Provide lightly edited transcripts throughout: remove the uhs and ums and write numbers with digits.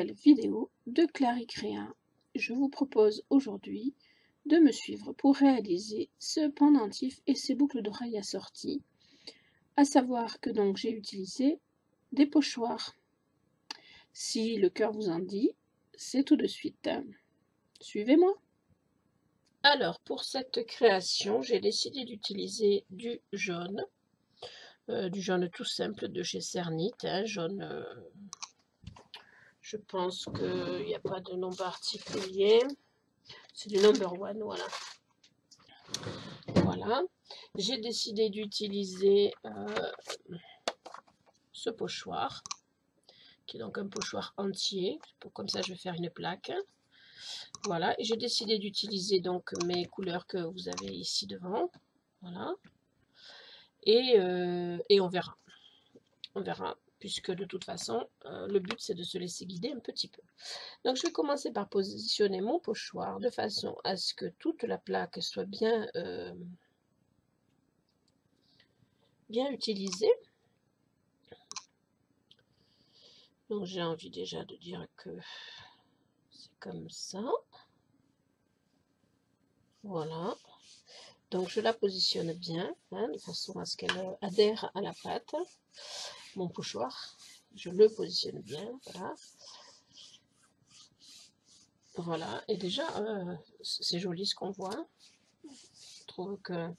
nouvelle vidéo de Claricréa. Je vous propose aujourd'hui de me suivre pour réaliser ce pendentif et ces boucles d'oreilles assorties. À savoir que donc j'ai utilisé des pochoirs. Si le cœur vous en dit, c'est tout de suite. Suivez-moi. Alors pour cette création, j'ai décidé d'utiliser du jaune tout simple de chez Cernit, jaune. Je pense qu'il n'y a pas de nom particulier. C'est du number one, voilà. Voilà. J'ai décidé d'utiliser ce pochoir, qui est donc un pochoir entier. Comme ça, je vais faire une plaque. Voilà. Et j'ai décidé d'utiliser donc mes couleurs que vous avez ici devant. Voilà. Et on verra. On verra, puisque de toute façon, le but, c'est de se laisser guider un petit peu. Donc, je vais commencer par positionner mon pochoir de façon à ce que toute la plaque soit bien utilisée. Donc, j'ai envie déjà de dire que c'est comme ça. Voilà. Donc, je la positionne bien, de façon à ce qu'elle adhère à la pâte. Mon pochoir, je le positionne bien, voilà. Voilà, et déjà, c'est joli ce qu'on voit. Je trouve que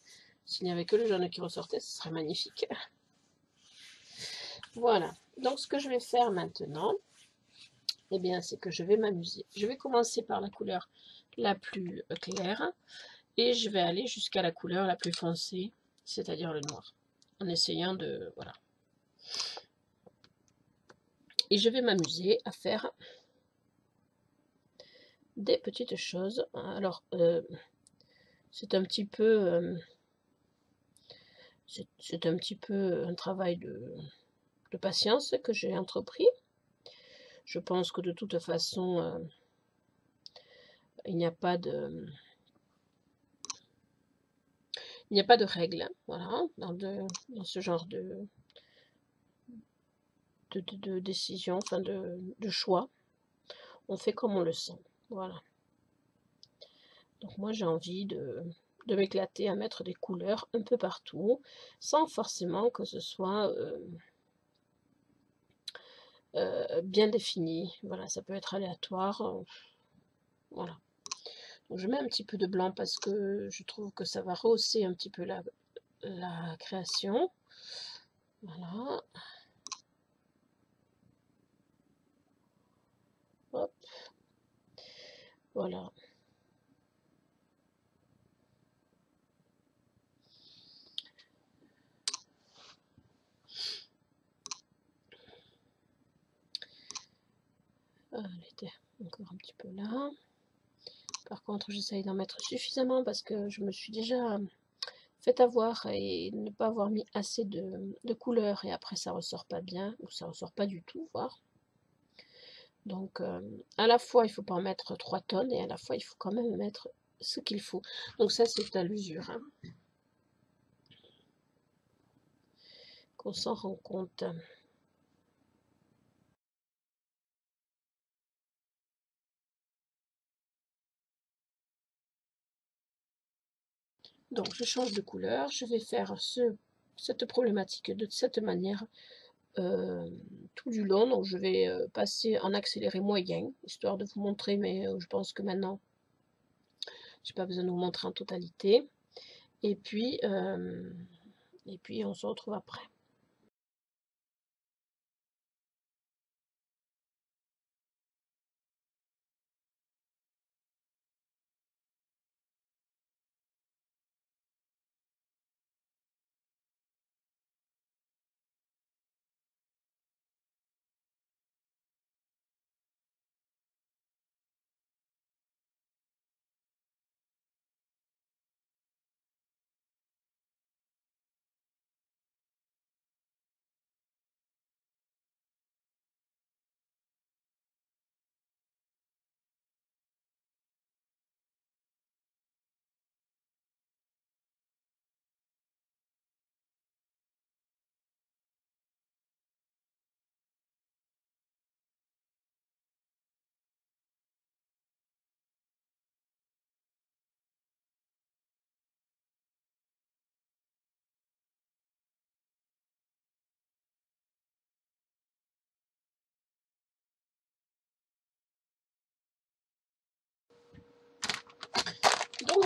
s'il n'y avait que le jaune qui ressortait, ce serait magnifique. Voilà, donc ce que je vais faire maintenant, eh bien, c'est que je vais m'amuser. Je vais commencer par la couleur la plus claire et je vais aller jusqu'à la couleur la plus foncée, c'est-à-dire le noir, en essayant de... Voilà. Et je vais m'amuser à faire des petites choses. Alors, c'est un petit peu... c'est un petit peu un travail de patience que j'ai entrepris. Je pense que de toute façon, il n'y a pas de... Il n'y a pas de règle, voilà, dans ce genre de décision, enfin de choix. On fait comme on le sent, voilà. Donc moi j'ai envie de m'éclater à mettre des couleurs un peu partout, sans forcément que ce soit bien défini. Voilà, ça peut être aléatoire, voilà. Donc je mets un petit peu de blanc parce que je trouve que ça va rehausser un petit peu la création. Voilà. Hop. Voilà. Elle était encore un petit peu là. Par contre, j'essaye d'en mettre suffisamment parce que je me suis déjà fait avoir et ne pas avoir mis assez de couleurs et après ça ressort pas bien ou ça ressort pas du tout, voire. Donc, à la fois, il ne faut pas en mettre 3 tonnes et à la fois, il faut quand même mettre ce qu'il faut. Donc ça, c'est à l'usure, hein, qu'on s'en rend compte. Donc, je change de couleur. Je vais faire cette problématique de cette manière tout du long. Donc, je vais passer en accéléré moyen, histoire de vous montrer, mais je pense que maintenant, je n'ai pas besoin de vous montrer en totalité. Et puis on se retrouve après.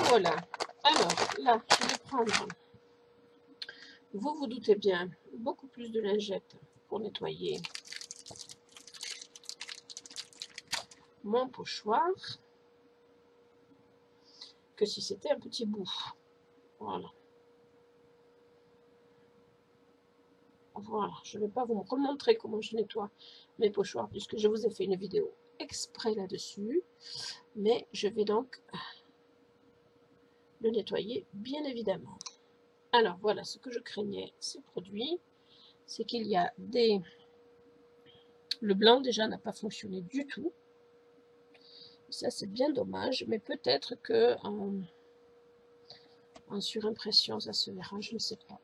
voilà. Alors, là, je vais prendre, vous vous doutez bien, beaucoup plus de lingette pour nettoyer mon pochoir que si c'était un petit bout. Voilà. Voilà, je ne vais pas vous remontrer comment je nettoie mes pochoirs puisque je vous ai fait une vidéo exprès là-dessus. Mais je vais donc le nettoyer, bien évidemment. Alors, voilà ce que je craignais, ces produits. C'est qu'il y a des... Le blanc, déjà, n'a pas fonctionné du tout. Ça, c'est bien dommage. Mais peut-être que en surimpression, ça se verra, je ne sais pas.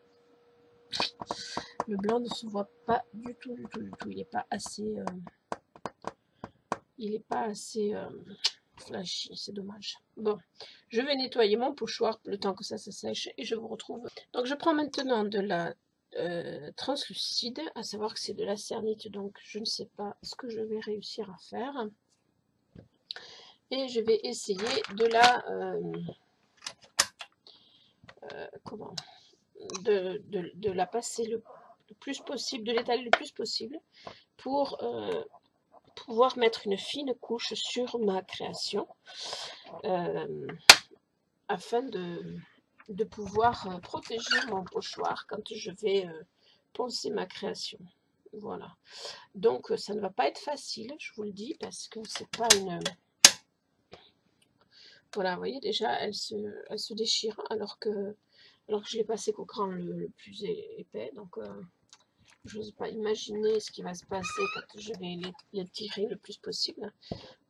Le blanc ne se voit pas du tout, du tout, du tout. Il n'est pas assez... il n'est pas assez flashy, c'est dommage. Bon, je vais nettoyer mon pochoir le temps que ça se sèche et je vous retrouve. Donc, je prends maintenant de la translucide, à savoir que c'est de la cernite, donc je ne sais pas ce que je vais réussir à faire. Et je vais essayer de la... comment de la passer le plus possible, de l'étaler le plus possible pour pouvoir mettre une fine couche sur ma création afin de pouvoir protéger mon pochoir quand je vais poncer ma création. Voilà. Donc ça ne va pas être facile, je vous le dis, parce que c'est pas une... Voilà, vous voyez, déjà, elle se déchire alors que je l'ai passé qu'au cran le plus épais. Donc, je n'ose pas imaginer ce qui va se passer quand je vais les tirer le plus possible.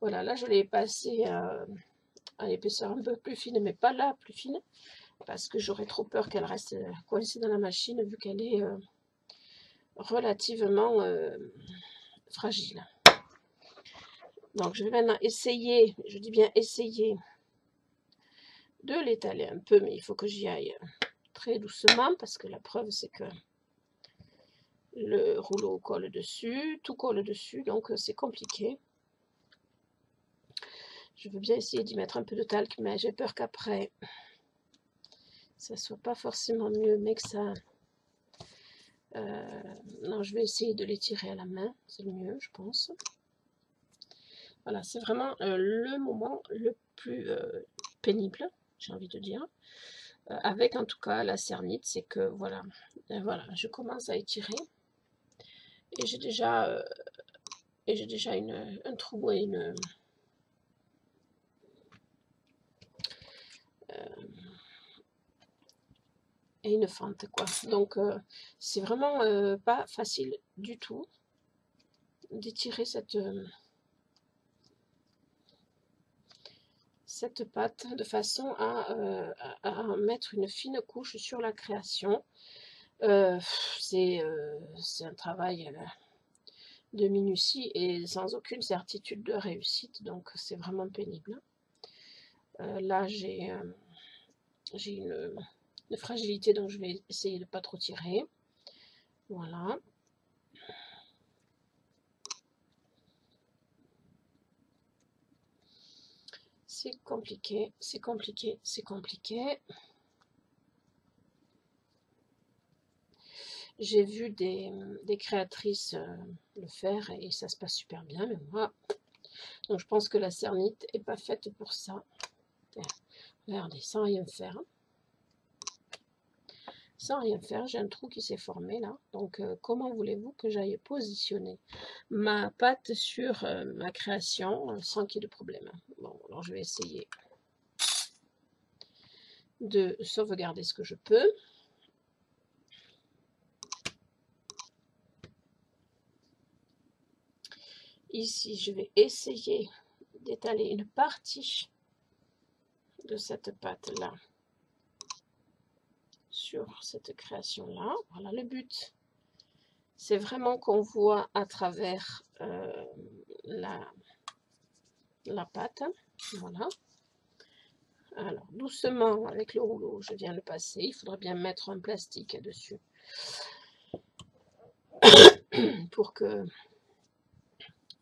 Voilà, là, je l'ai passé à l'épaisseur un peu plus fine, mais pas là, plus fine, parce que j'aurais trop peur qu'elle reste coincée dans la machine, vu qu'elle est relativement fragile. Donc, je vais maintenant essayer, je dis bien essayer, de l'étaler un peu, mais il faut que j'y aille très doucement, parce que la preuve, c'est que le rouleau colle dessus, tout colle dessus, donc c'est compliqué. Je veux bien essayer d'y mettre un peu de talc, mais j'ai peur qu'après, ça soit pas forcément mieux, mais que ça... non, je vais essayer de l'étirer à la main, c'est le mieux, je pense. Voilà, c'est vraiment le moment le plus pénible, j'ai envie de dire. Avec en tout cas la cernite, c'est que voilà, voilà, je commence à étirer. Et j'ai déjà, un trou et une fente, quoi. Donc, c'est vraiment pas facile du tout d'étirer cette pâte de façon à mettre une fine couche sur la création. C'est un travail de minutie et sans aucune certitude de réussite, donc c'est vraiment pénible. Là, j'ai une fragilité, donc je vais essayer de ne pas trop tirer. Voilà. C'est compliqué, c'est compliqué, c'est compliqué. J'ai vu des créatrices le faire et ça se passe super bien, mais moi, donc je pense que la cernite n'est pas faite pour ça. Regardez, sans rien faire. Sans rien faire, j'ai un trou qui s'est formé là. Donc, comment voulez-vous que j'aille positionner ma pâte sur ma création sans qu'il y ait de problème? Bon, alors je vais essayer de sauvegarder ce que je peux. Ici, je vais essayer d'étaler une partie de cette pâte-là sur cette création-là. Voilà, le but, c'est vraiment qu'on voit à travers la pâte. Voilà. Alors, doucement, avec le rouleau, je viens le passer. Il faudra bien mettre un plastique dessus pour que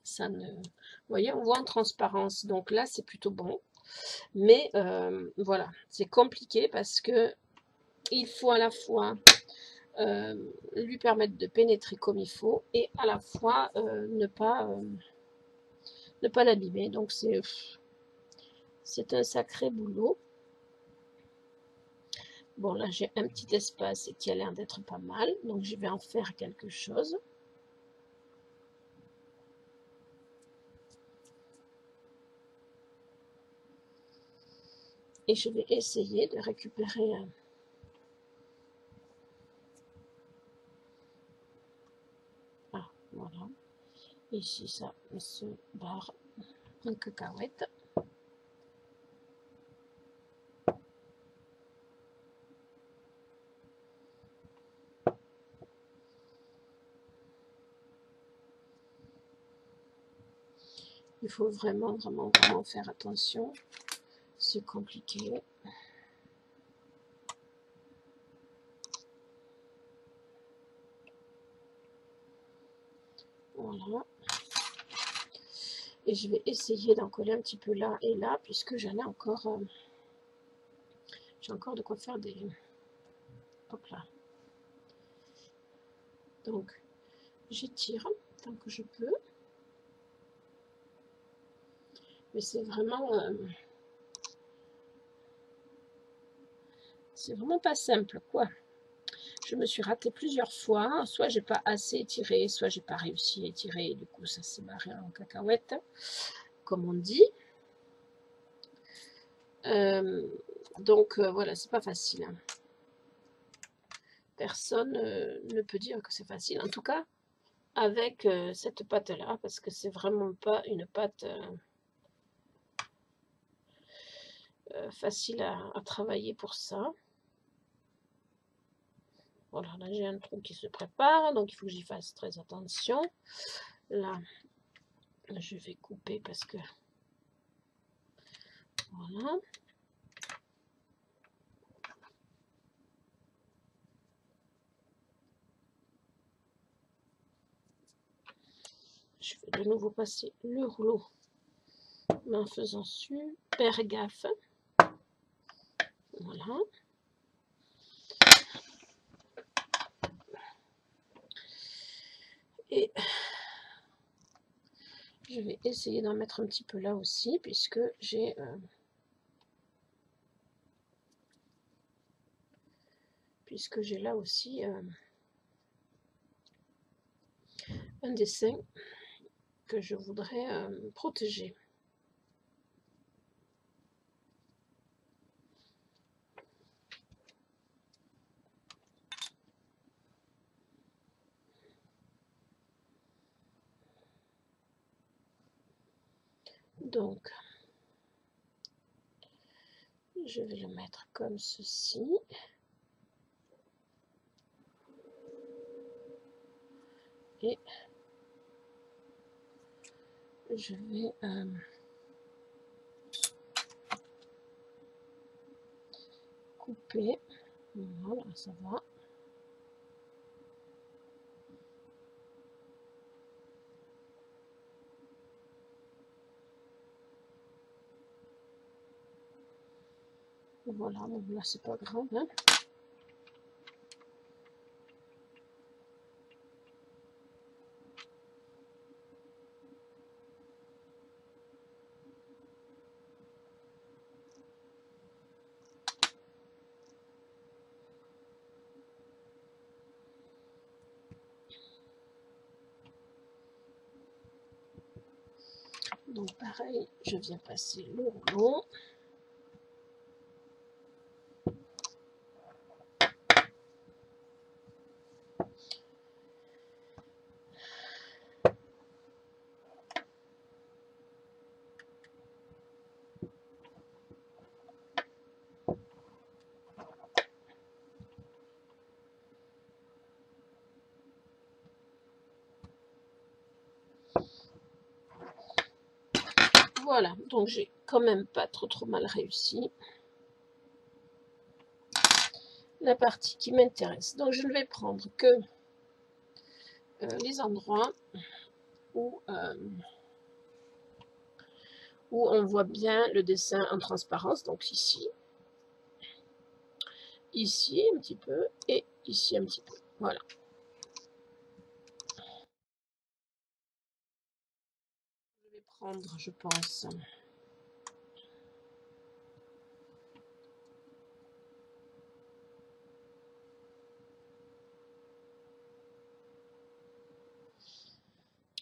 ça ne... Vous voyez, on voit en transparence. Donc là, c'est plutôt bon. Mais voilà, c'est compliqué parce que il faut à la fois lui permettre de pénétrer comme il faut et à la fois ne pas l'abîmer. Donc c'est un sacré boulot. Bon, là j'ai un petit espace qui a l'air d'être pas mal, donc je vais en faire quelque chose. Et je vais essayer de récupérer ah, voilà. Ici, ça se barre en cacahuète. Il faut vraiment faire attention. C'est compliqué. Voilà. Et je vais essayer d'en coller un petit peu là et là, puisque j'en ai encore... j'ai encore de quoi faire des... Hop là. Donc, j'étire tant que je peux. Mais c'est vraiment pas simple, quoi. Je me suis ratée plusieurs fois. Soit j'ai pas assez étiré, soit j'ai pas réussi à étirer. Et du coup, ça s'est barré en cacahuète, comme on dit. Donc, voilà, c'est pas facile. Hein. Personne ne peut dire que c'est facile. En tout cas, avec cette pâte-là, parce que c'est vraiment pas une pâte facile à travailler pour ça. Voilà, là j'ai un trou qui se prépare, donc il faut que j'y fasse très attention. Là, je vais couper parce que... Voilà. Je vais de nouveau passer le rouleau, mais en faisant super gaffe. Voilà. Et je vais essayer d'en mettre un petit peu là aussi, puisque j'ai... là aussi un dessin que je voudrais protéger. Donc, je vais le mettre comme ceci. Et je vais couper. Voilà, ça va. Voilà, bon, là c'est pas grave. Hein. Donc pareil, je viens passer le rouleau. Voilà, donc j'ai quand même pas trop mal réussi la partie qui m'intéresse. Donc je ne vais prendre que les endroits où où on voit bien le dessin en transparence, donc ici un petit peu, et ici un petit peu, voilà. Je vais prendre, je pense,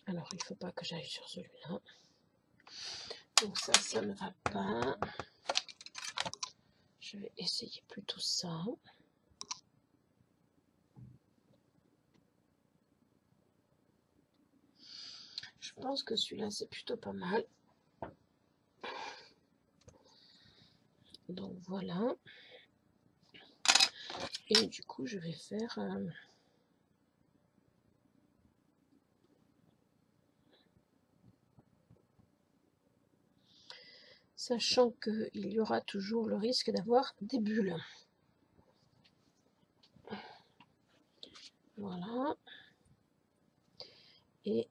alors il ne faut pas que j'aille sur celui-là, donc ça ne va pas, je vais essayer plutôt ça. Je pense que celui-là c'est plutôt pas mal, donc voilà. Et du coup je vais faire sachant qu'il y aura toujours le risque d'avoir des bulles. Voilà. Et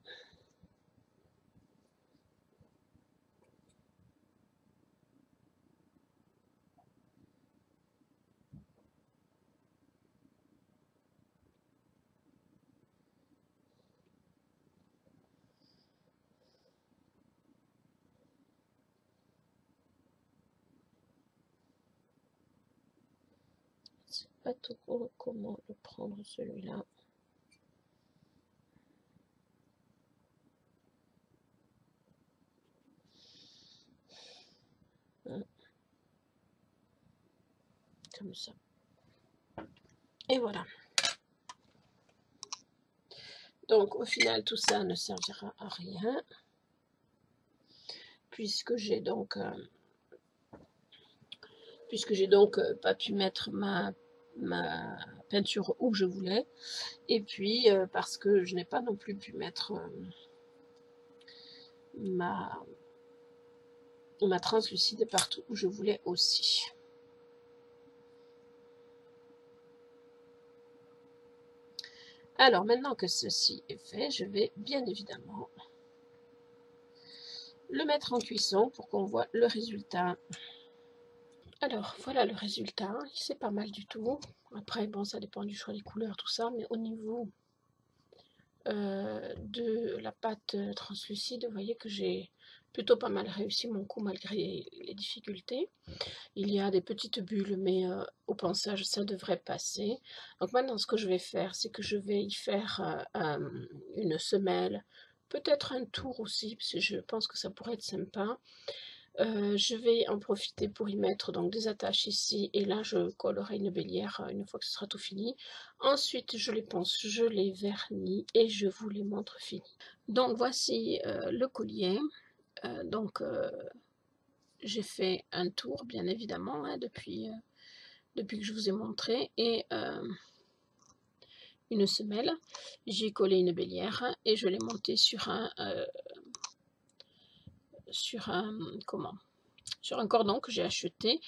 je sais pas trop comment le prendre celui-là. Comme ça. Et voilà. Donc au final tout ça ne servira à rien puisque j'ai donc pas pu mettre ma peinture où je voulais, et puis parce que je n'ai pas non plus pu mettre ma translucide partout où je voulais aussi. Alors maintenant que ceci est fait, je vais bien évidemment le mettre en cuisson pour qu'on voit le résultat. Alors voilà le résultat, c'est pas mal du tout. Après bon, ça dépend du choix des couleurs, tout ça, mais au niveau de la pâte translucide, vous voyez que j'ai plutôt pas mal réussi mon coup malgré les difficultés. Il y a des petites bulles, mais au ponçage ça devrait passer. Donc maintenant ce que je vais faire, c'est que je vais y faire une semelle, peut-être un tour aussi, parce que je pense que ça pourrait être sympa. Je vais en profiter pour y mettre donc des attaches ici, et là je collerai une bélière une fois que ce sera tout fini. Ensuite je les ponce, je les vernis et je vous les montre finis. Donc voici le collier. Donc j'ai fait un tour bien évidemment hein, depuis que je vous ai montré, et une semelle. J'ai collé une bélière et je l'ai montée sur un cordon que j'ai acheté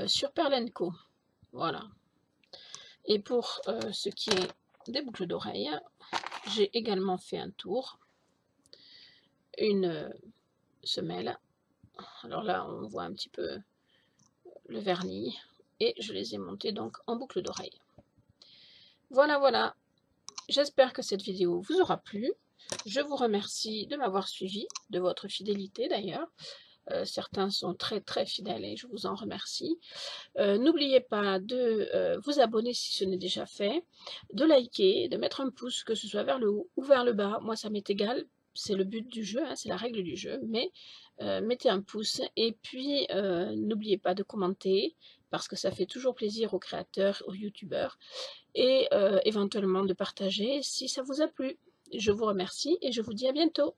sur Pearl & Co. Voilà. Et pour ce qui est des boucles d'oreilles, j'ai également fait un tour, une semelle. Alors là, on voit un petit peu le vernis, et je les ai montées donc en boucle d'oreille. Voilà, voilà. J'espère que cette vidéo vous aura plu. Je vous remercie de m'avoir suivi, de votre fidélité d'ailleurs. Certains sont très très fidèles et je vous en remercie. N'oubliez pas de vous abonner si ce n'est déjà fait, de liker, de mettre un pouce, que ce soit vers le haut ou vers le bas. Moi ça m'est égal, c'est le but du jeu, hein, c'est la règle du jeu, mais mettez un pouce, et puis n'oubliez pas de commenter, parce que ça fait toujours plaisir aux créateurs, aux youtubeurs, et éventuellement de partager si ça vous a plu. Je vous remercie et je vous dis à bientôt.